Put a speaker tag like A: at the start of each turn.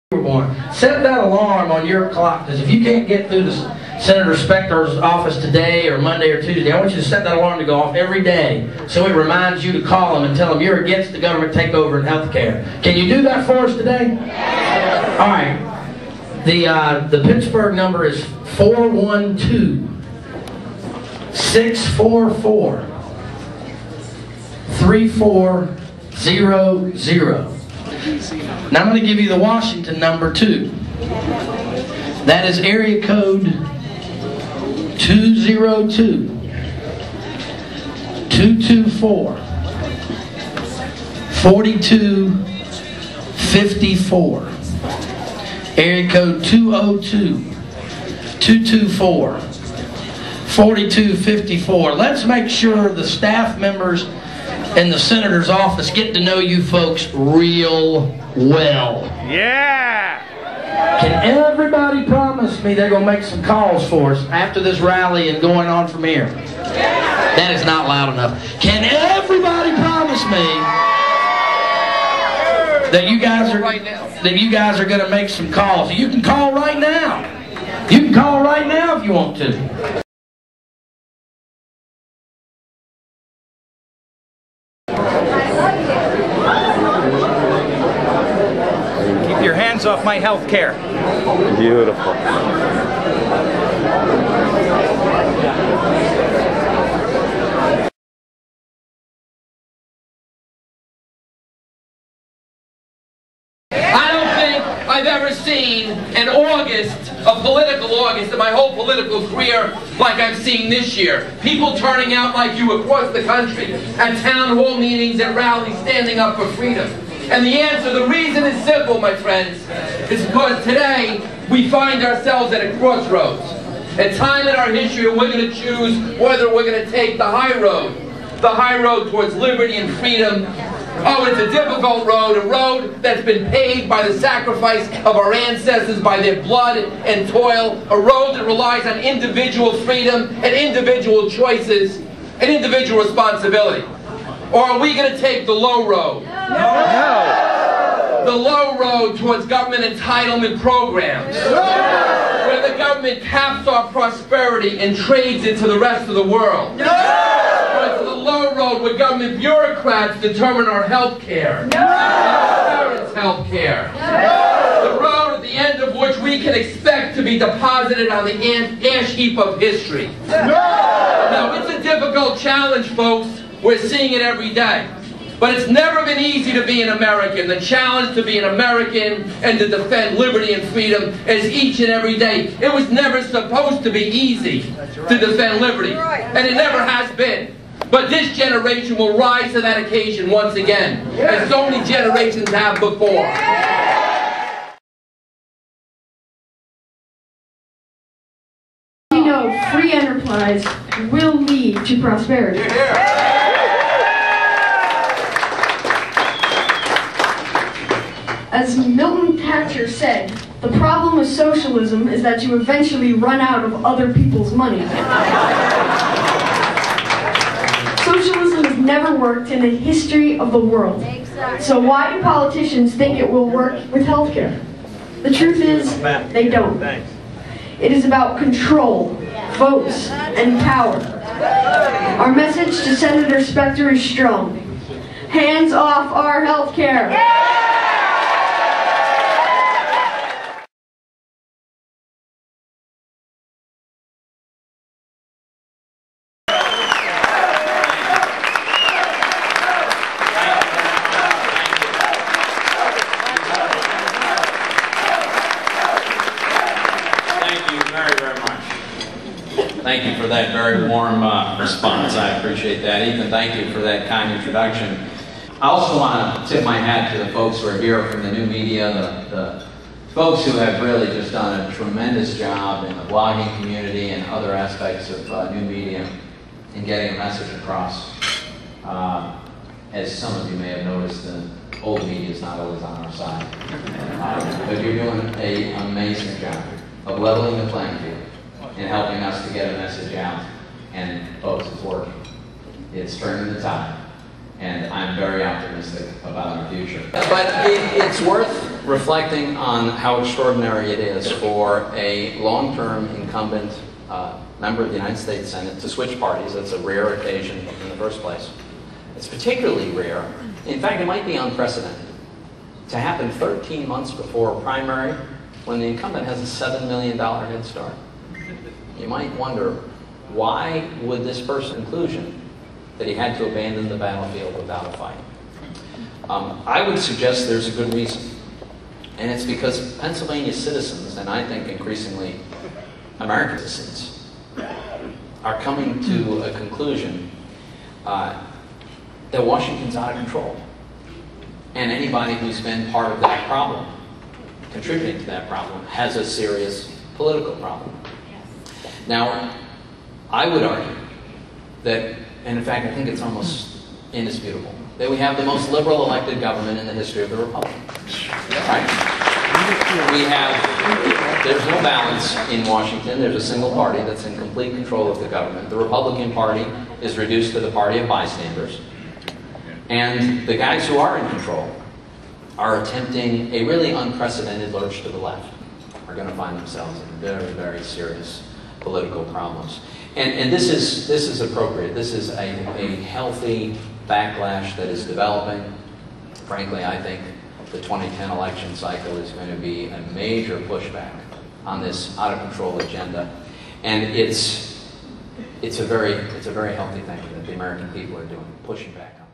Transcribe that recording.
A: Set that alarm on your clock, because if you can't get through to Senator Spector's office today or Monday or Tuesday, I want you to set that alarm to go off every day so it reminds you to call him and tell him you're against the government takeover in health care. Can you do that for us today? All right. The Pittsburgh number is 412-644-3400. Now I'm going to give you the Washington number too. That is area code 202-224-4254. Area code 202-224-4254. Let's make sure the staff members in the senator's office get to know you folks real well.
B: Yeah!
A: Can everybody promise me they're going to make some calls for us after this rally and going on from here? That is not loud enough. Can everybody promise me that you guys are going to make some calls? You can call right now. You can call right now if you want to.
B: Keep your hands off my health care.
C: Beautiful.
D: I don't think I've ever seen an August, a political August, in my whole political career like I've seen this year. People turning out like you across the country, at town hall meetings, at rallies, standing up for freedom. And the answer, the reason is simple, my friends, is because today we find ourselves at a crossroads. A time in our history we're going to choose whether we're going to take the high road towards liberty and freedom. Oh, it's a difficult road, a road that's been paved by the sacrifice of our ancestors, by their blood and toil, a road that relies on individual freedom and individual choices and individual responsibility. Or are we going to take the low road? No. The low road towards government entitlement programs, where the government caps our prosperity and trades it to the rest of the world. Or the low road where government bureaucrats determine our health care, our parents' health care. The road at the end of which we can expect to be deposited on the ash heap of history. Now, it's a difficult challenge, folks. We're seeing it every day. But it's never been easy to be an American. The challenge to be an American and to defend liberty and freedom is each and every day. It was never supposed to be easy to defend liberty. And it never has been. But this generation will rise to that occasion once again, as so many generations have before.
E: You know, free enterprise will lead to prosperity. As Milton Thatcher said, the problem with socialism is that you eventually run out of other people's money. Socialism has never worked in the history of the world. So why do politicians think it will work with healthcare? The truth is, they don't. It is about control, votes, and power. Our message to Senator Spector is strong. Hands off our healthcare!
F: Thank you for that very warm response. I appreciate that. Ethan, thank you for that kind introduction. I also want to tip my hat to the folks who are here from the new media, the folks who have really just done a tremendous job in the blogging community and other aspects of new media in getting a message across. As some of you may have noticed, the old media is not always on our side. But you're doing an amazing job of leveling the playing field and helping us to get a message out. And folks, it's working. It's turning the tide. And I'm very optimistic about our future. But it's worth reflecting on how extraordinary it is for a long-term incumbent member of the United States Senate to switch parties. That's a rare occasion in the first place. It's particularly rare. In fact, it might be unprecedented to happen 13 months before a primary when the incumbent has a $7 million head start. You might wonder, why would this person conclusion that he had to abandon the battlefield without a fight? I would suggest there's a good reason. And it's because Pennsylvania citizens, and I think increasingly American citizens, are coming to a conclusion that Washington's out of control. And anybody who's been part of that problem, contributing to that problem, has a serious political problem. Now, I would argue that, and in fact I think it's almost indisputable, that we have the most liberal elected government in the history of the Republic. Right? There's no balance in Washington. There's a single party that's in complete control of the government. The Republican Party is reduced to the party of bystanders. And the guys who are in control are attempting a really unprecedented lurch to the left, are going to find themselves in very, very serious political problems. And this is appropriate. This is a healthy backlash that is developing. Frankly, I think the 2010 election cycle is going to be a major pushback on this out-of-control agenda. And it's a very healthy thing that the American people are doing, pushing back on.